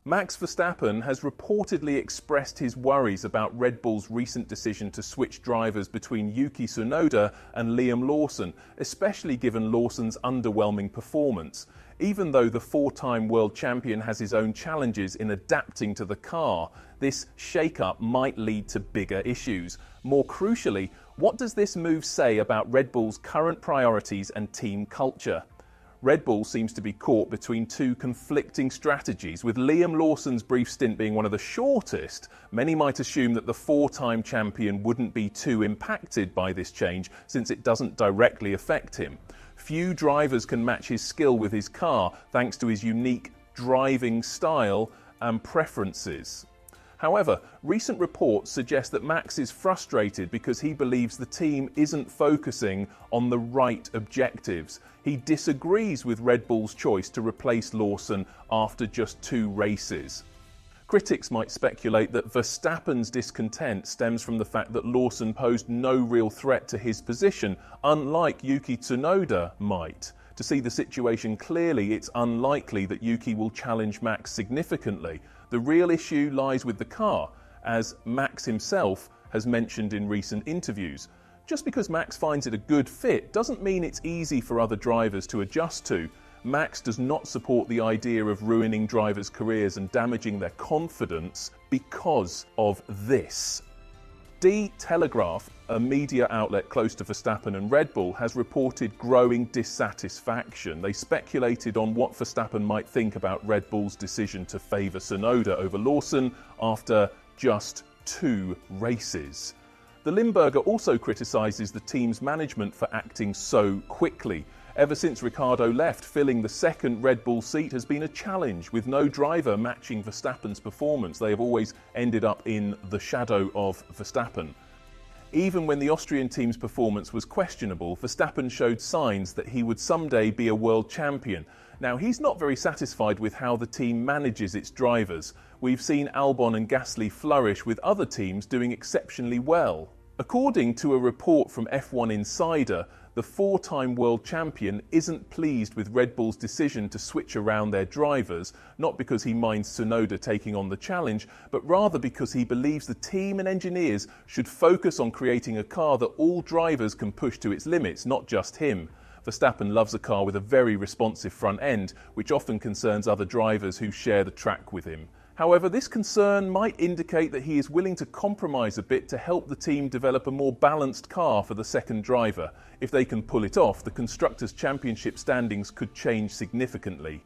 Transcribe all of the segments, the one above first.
Max Verstappen has reportedly expressed his worries about Red Bull's recent decision to switch drivers between Yuki Tsunoda and Liam Lawson, especially given Lawson's underwhelming performance. Even though the four-time world champion has his own challenges in adapting to the car, this shake-up might lead to bigger issues. More crucially, what does this move say about Red Bull's current priorities and team culture? Red Bull seems to be caught between two conflicting strategies. With Liam Lawson's brief stint being one of the shortest, many might assume that the four-time champion wouldn't be too impacted by this change since it doesn't directly affect him. Few drivers can match his skill with his car thanks to his unique driving style and preferences. However, recent reports suggest that Max is frustrated because he believes the team isn't focusing on the right objectives. He disagrees with Red Bull's choice to replace Lawson after just 2 races. Critics might speculate that Verstappen's discontent stems from the fact that Lawson posed no real threat to his position, unlike Yuki Tsunoda might. To see the situation clearly, it's unlikely that Yuki will challenge Max significantly. The real issue lies with the car, as Max himself has mentioned in recent interviews. Just because Max finds it a good fit doesn't mean it's easy for other drivers to adjust to. Max does not support the idea of ruining drivers' careers and damaging their confidence because of this. Die Telegraph, a media outlet close to Verstappen and Red Bull, has reported growing dissatisfaction. They speculated on what Verstappen might think about Red Bull's decision to favour Tsunoda over Lawson after just 2 races. The Limburger also criticises the team's management for acting so quickly. Ever since Ricciardo left, filling the second Red Bull seat has been a challenge, with no driver matching Verstappen's performance. They have always ended up in the shadow of Verstappen. Even when the Austrian team's performance was questionable, Verstappen showed signs that he would someday be a world champion. Now, he's not very satisfied with how the team manages its drivers. We've seen Albon and Gasly flourish, with other teams doing exceptionally well. According to a report from F1 Insider, the 4-time world champion isn't pleased with Red Bull's decision to switch around their drivers, not because he minds Tsunoda taking on the challenge, but rather because he believes the team and engineers should focus on creating a car that all drivers can push to its limits, not just him. Verstappen loves a car with a very responsive front end, which often concerns other drivers who share the track with him. However, this concern might indicate that he is willing to compromise a bit to help the team develop a more balanced car for the second driver. If they can pull it off, the Constructors' Championship standings could change significantly.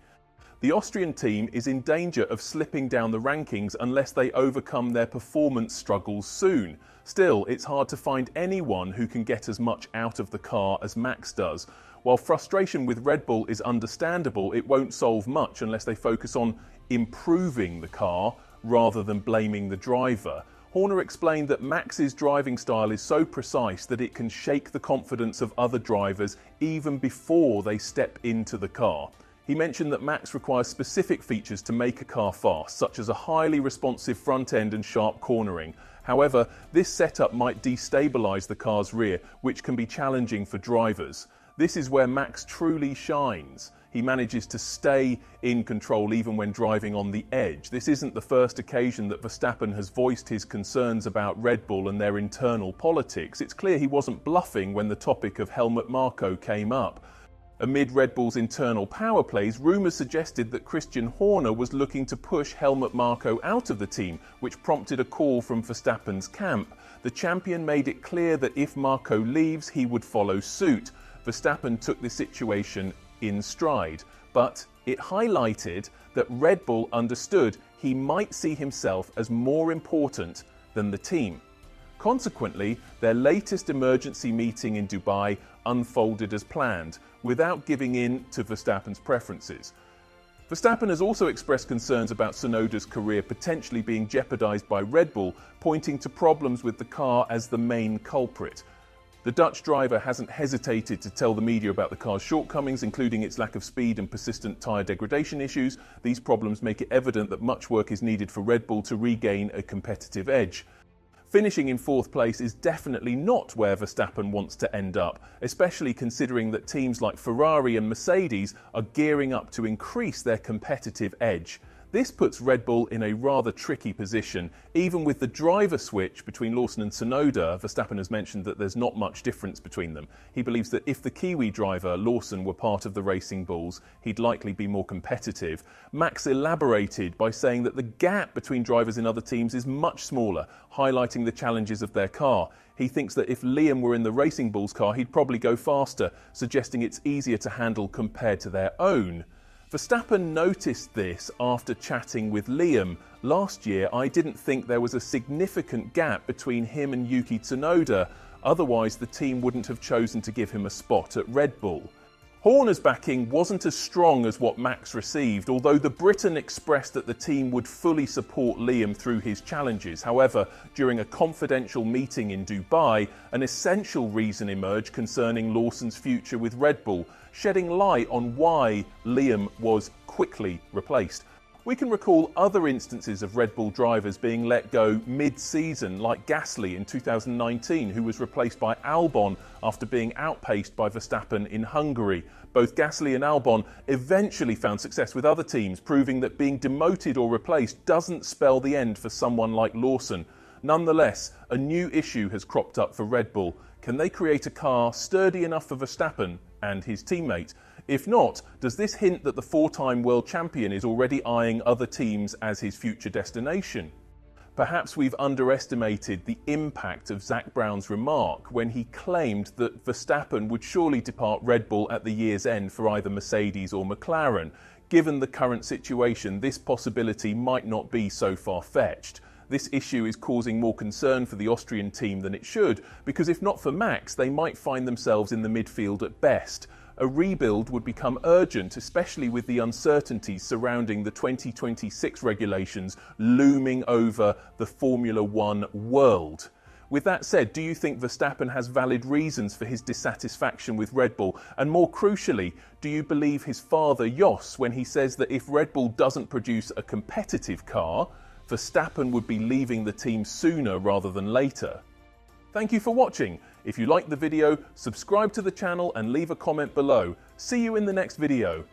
The Austrian team is in danger of slipping down the rankings unless they overcome their performance struggles soon. Still, it's hard to find anyone who can get as much out of the car as Max does. While frustration with Red Bull is understandable, it won't solve much unless they focus on improving the car rather than blaming the driver. Horner explained that Max's driving style is so precise that it can shake the confidence of other drivers even before they step into the car. He mentioned that Max requires specific features to make a car fast, such as a highly responsive front end and sharp cornering. However, this setup might destabilize the car's rear, which can be challenging for drivers. This is where Max truly shines. He manages to stay in control even when driving on the edge. This isn't the first occasion that Verstappen has voiced his concerns about Red Bull and their internal politics. It's clear he wasn't bluffing when the topic of Helmut Marko came up. Amid Red Bull's internal power plays, rumours suggested that Christian Horner was looking to push Helmut Marko out of the team, which prompted a call from Verstappen's camp. The champion made it clear that if Marko leaves, he would follow suit. Verstappen took the situation in stride, but it highlighted that Red Bull understood he might see himself as more important than the team. Consequently, their latest emergency meeting in Dubai unfolded as planned, without giving in to Verstappen's preferences. Verstappen has also expressed concerns about Tsunoda's career potentially being jeopardized by Red Bull, pointing to problems with the car as the main culprit. The Dutch driver hasn't hesitated to tell the media about the car's shortcomings, including its lack of speed and persistent tyre degradation issues. These problems make it evident that much work is needed for Red Bull to regain a competitive edge. Finishing in 4th place is definitely not where Verstappen wants to end up, especially considering that teams like Ferrari and Mercedes are gearing up to increase their competitive edge. This puts Red Bull in a rather tricky position. Even with the driver switch between Lawson and Tsunoda, Verstappen has mentioned that there's not much difference between them. He believes that if the Kiwi driver, Lawson, were part of the Racing Bulls, he'd likely be more competitive. Max elaborated by saying that the gap between drivers in other teams is much smaller, highlighting the challenges of their car. He thinks that if Liam were in the Racing Bulls car, he'd probably go faster, suggesting it's easier to handle compared to their own. Verstappen noticed this after chatting with Liam. Last year, I didn't think there was a significant gap between him and Yuki Tsunoda. Otherwise, the team wouldn't have chosen to give him a spot at Red Bull. Horner's backing wasn't as strong as what Max received, although the Briton expressed that the team would fully support Liam through his challenges. However, during a confidential meeting in Dubai, an essential reason emerged concerning Lawson's future with Red Bull, shedding light on why Liam was quickly replaced. We can recall other instances of Red Bull drivers being let go mid-season, like Gasly in 2019, who was replaced by Albon after being outpaced by Verstappen in Hungary. Both Gasly and Albon eventually found success with other teams, proving that being demoted or replaced doesn't spell the end for someone like Lawson. Nonetheless, a new issue has cropped up for Red Bull. Can they create a car sturdy enough for Verstappen and his teammate? If not, does this hint that the four-time world champion is already eyeing other teams as his future destination? Perhaps we've underestimated the impact of Zak Brown's remark when he claimed that Verstappen would surely depart Red Bull at the year's end for either Mercedes or McLaren. Given the current situation, this possibility might not be so far-fetched. This issue is causing more concern for the Austrian team than it should, because if not for Max, they might find themselves in the midfield at best. A rebuild would become urgent, especially with the uncertainties surrounding the 2026 regulations looming over the Formula One world. With that said, do you think Verstappen has valid reasons for his dissatisfaction with Red Bull? And more crucially, do you believe his father Jos when he says that if Red Bull doesn't produce a competitive car, Verstappen would be leaving the team sooner rather than later? Thank you for watching. If you liked the video, subscribe to the channel and leave a comment below. See you in the next video.